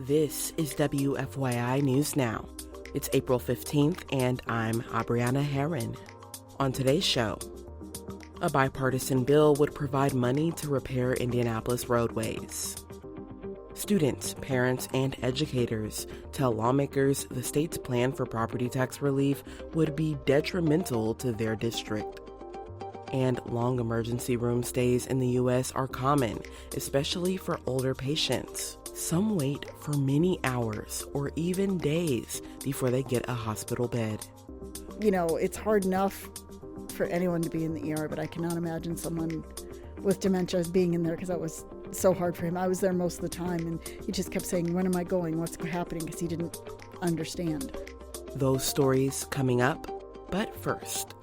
This is WFYI News Now. It's April 15th, and I'm Abriana Herron. On today's show, a bipartisan bill would provide money to repair Indianapolis roadways. Students, parents, and educators tell lawmakers the state's plan for property tax relief would be detrimental to their district. And long emergency room stays in the U.S. are common, especially for older patients. Some wait for many hours or even days before they get a hospital bed. You know, it's hard enough for anyone to be in the ER, but I cannot imagine someone with dementia being in there because that was so hard for him. I was there most of the time, and he just kept saying, when am I going? What's happening? Because he didn't understand. Those stories coming up, but first.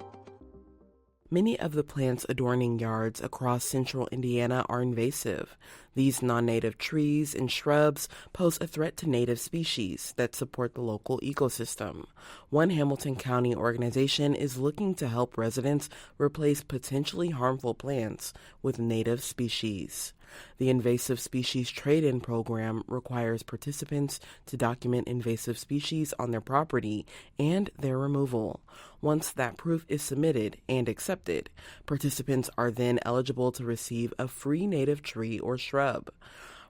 Many of the plants adorning yards across central Indiana are invasive. These non-native trees and shrubs pose a threat to native species that support the local ecosystem. One Hamilton County organization is looking to help residents replace potentially harmful plants with native species. The Invasive Species Trade-In program requires participants to document invasive species on their property and their removal. Once that proof is submitted and accepted, participants are then eligible to receive a free native tree or shrub.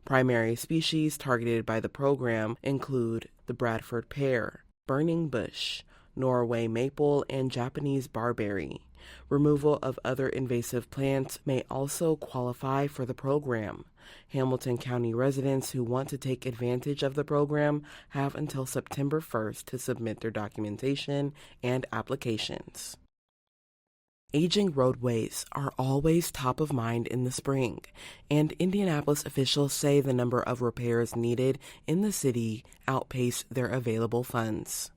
Primary species targeted by the program include the Bradford pear, burning bush, Norway maple, and Japanese barberry. Removal of other invasive plants may also qualify for the program. Hamilton County residents who want to take advantage of the program have until September 1st to submit their documentation and applications. Aging roadways are always top of mind in the spring, and Indianapolis officials say the number of repairs needed in the city outpace their available funds.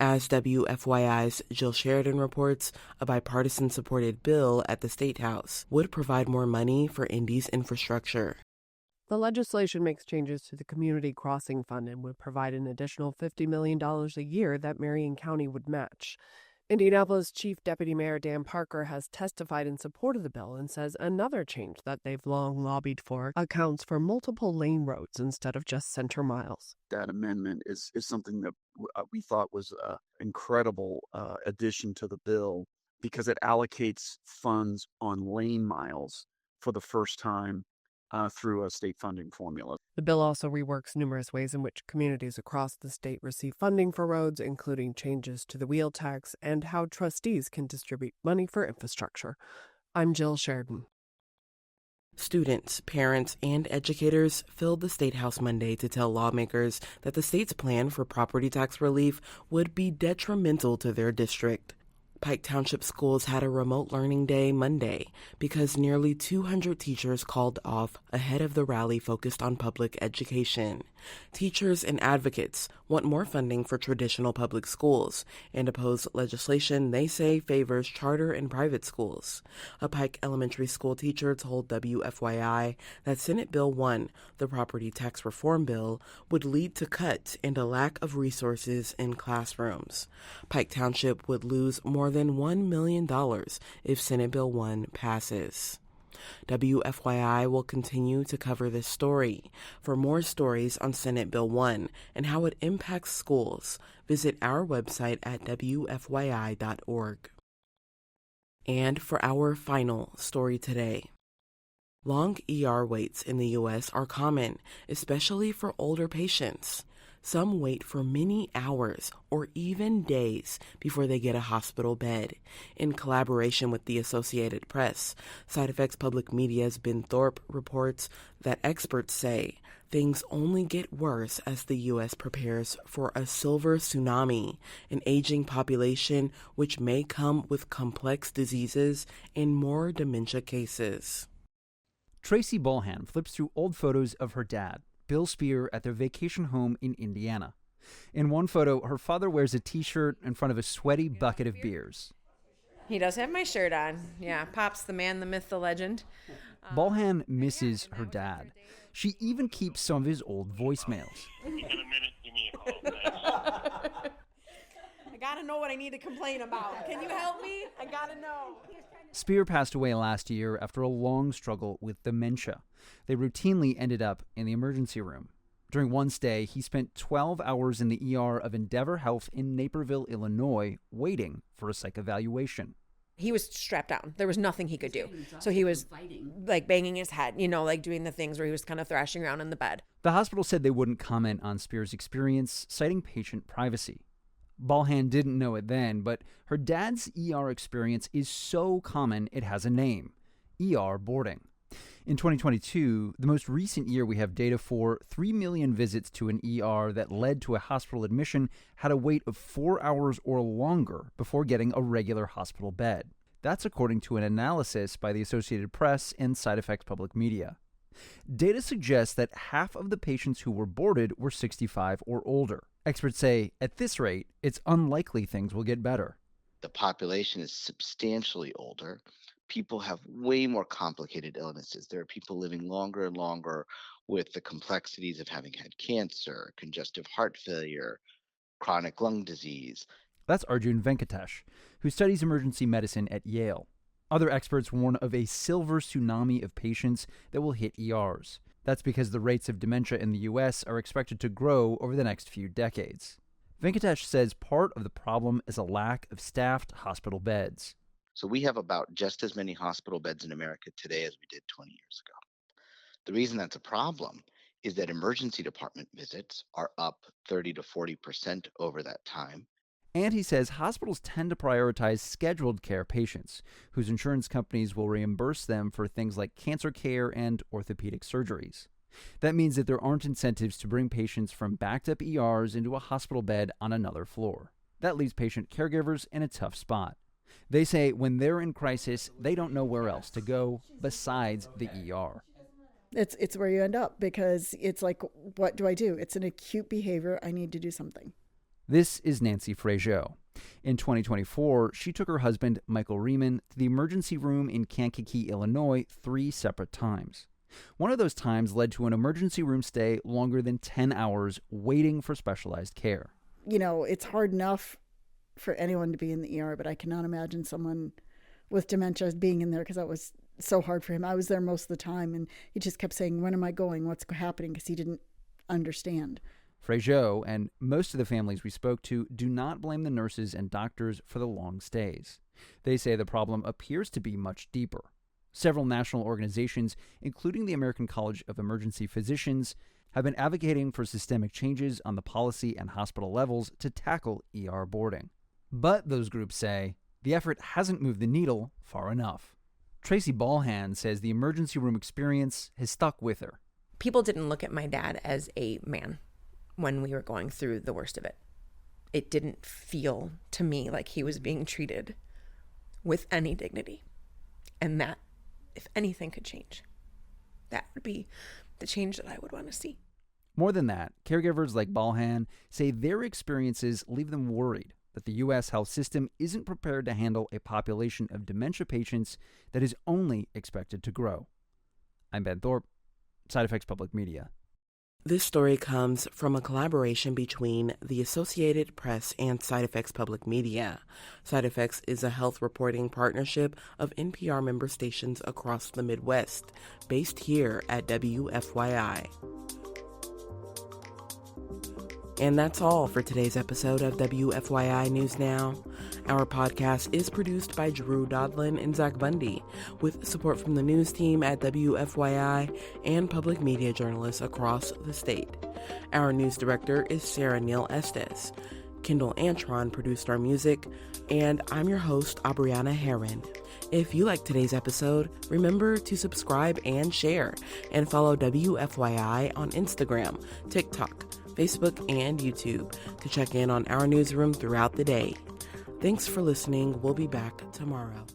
As WFYI's Jill Sheridan reports, a bipartisan-supported bill at the Statehouse would provide more money for Indy's infrastructure. The legislation makes changes to the Community Crossing Fund and would provide an additional $50 million a year that Marion County would match. Indianapolis Chief Deputy Mayor Dan Parker has testified in support of the bill and says another change that they've long lobbied for accounts for multiple lane roads instead of just center miles. That amendment is something that we thought was an incredible addition to the bill because it allocates funds on lane miles for the first time through a state funding formula. The bill also reworks numerous ways in which communities across the state receive funding for roads, including changes to the wheel tax and how trustees can distribute money for infrastructure. I'm Jill Sheridan. Students, parents, and educators filled the Statehouse Monday to tell lawmakers that the state's plan for property tax relief would be detrimental to their district. Pike Township schools had a remote learning day Monday because nearly 200 teachers called off ahead of the rally focused on public education. Teachers and advocates want more funding for traditional public schools and oppose legislation they say favors charter and private schools. A Pike elementary school teacher told WFYI that Senate Bill 1, the property tax reform bill, would lead to cuts and a lack of resources in classrooms. Pike Township would lose more than $1 million if Senate Bill 1 passes. WFYI will continue to cover this story. For more stories on Senate Bill 1 and how it impacts schools, visit our website at WFYI.org. And for our final story today. Long ER waits in the U.S. are common, especially for older patients. Some wait for many hours or even days before they get a hospital bed. In collaboration with the Associated Press, Side Effects Public Media's Ben Thorpe reports that experts say things only get worse as the U.S. prepares for a silver tsunami, an aging population which may come with complex diseases and more dementia cases. Tracy Bolhan flips through old photos of her dad, Bill Spear, at their vacation home in Indiana. In one photo, her father wears a T-shirt in front of a sweaty bucket of beers. He does have my shirt on. Yeah, Pop's the man, the myth, the legend. Bolhan misses her dad. She even keeps some of his old voicemails. In a minute, give me a call. Thanks. I gotta know what I need to complain about. Can you help me? I gotta know. Spear passed away last year after a long struggle with dementia. They routinely ended up in the emergency room. During one stay, he spent 12 hours in the ER of Endeavor Health in Naperville, Illinois, waiting for a psych evaluation. He was strapped down. There was nothing he could do. So he was like banging his head, like doing the things where he was kind of thrashing around in the bed. The hospital said they wouldn't comment on Spears' experience, citing patient privacy. Balhan didn't know it then, but her dad's ER experience is so common it has a name: ER boarding. In 2022, the most recent year we have data for, 3 million visits to an ER that led to a hospital admission had a wait of 4 hours or longer before getting a regular hospital bed. That's according to an analysis by the Associated Press and Side Effects Public Media. Data suggests that half of the patients who were boarded were 65 or older. Experts say, at this rate, it's unlikely things will get better. The population is substantially older. People have way more complicated illnesses. There are people living longer and longer with the complexities of having had cancer, congestive heart failure, chronic lung disease. That's Arjun Venkatesh, who studies emergency medicine at Yale. Other experts warn of a silver tsunami of patients that will hit ERs. That's because the rates of dementia in the U.S. are expected to grow over the next few decades. Venkatesh says part of the problem is a lack of staffed hospital beds. So we have about just as many hospital beds in America today as we did 20 years ago. The reason that's a problem is that emergency department visits are up 30 to 40% over that time. And he says hospitals tend to prioritize scheduled care patients, whose insurance companies will reimburse them for things like cancer care and orthopedic surgeries. That means that there aren't incentives to bring patients from backed-up ERs into a hospital bed on another floor. That leaves patient caregivers in a tough spot. They say when they're in crisis, they don't know where else to go besides the ER. It's where you end up, because it's like, what do I do? It's an acute behavior. I need to do something. This is Nancy Fraziot. In 2024, she took her husband, Michael Riemann, to the emergency room in Kankakee, Illinois, 3 separate times. One of those times led to an emergency room stay longer than 10 hours waiting for specialized care. It's hard enough for anyone to be in the ER, but I cannot imagine someone with dementia being in there, because that was so hard for him. I was there most of the time, and he just kept saying, when am I going? What's happening? Because he didn't understand. Fraziot and most of the families we spoke to do not blame the nurses and doctors for the long stays. They say the problem appears to be much deeper. Several national organizations, including the American College of Emergency Physicians, have been advocating for systemic changes on the policy and hospital levels to tackle ER boarding. But those groups say the effort hasn't moved the needle far enough. Tracy Balhan says the emergency room experience has stuck with her. People didn't look at my dad as a man when we were going through the worst of it. It didn't feel to me like he was being treated with any dignity. And that, if anything could change, that would be the change that I would want to see. More than that, caregivers like Balhan say their experiences leave them worried that the U.S. health system isn't prepared to handle a population of dementia patients that is only expected to grow. I'm Ben Thorpe, Side Effects Public Media. This story comes from a collaboration between the Associated Press and Side Effects Public Media. Side Effects is a health reporting partnership of NPR member stations across the Midwest, based here at WFYI. And that's all for today's episode of WFYI News Now. Our podcast is produced by Drew Daudelin and Zach Bundy, with support from the news team at WFYI and public media journalists across the state. Our news director is Sarah Neal-Estes. Kendall Antron produced our music, and I'm your host, Abriana Herron. If you like today's episode, remember to subscribe and share, and follow WFYI on Instagram, TikTok, Facebook, and YouTube to check in on our newsroom throughout the day. Thanks for listening. We'll be back tomorrow.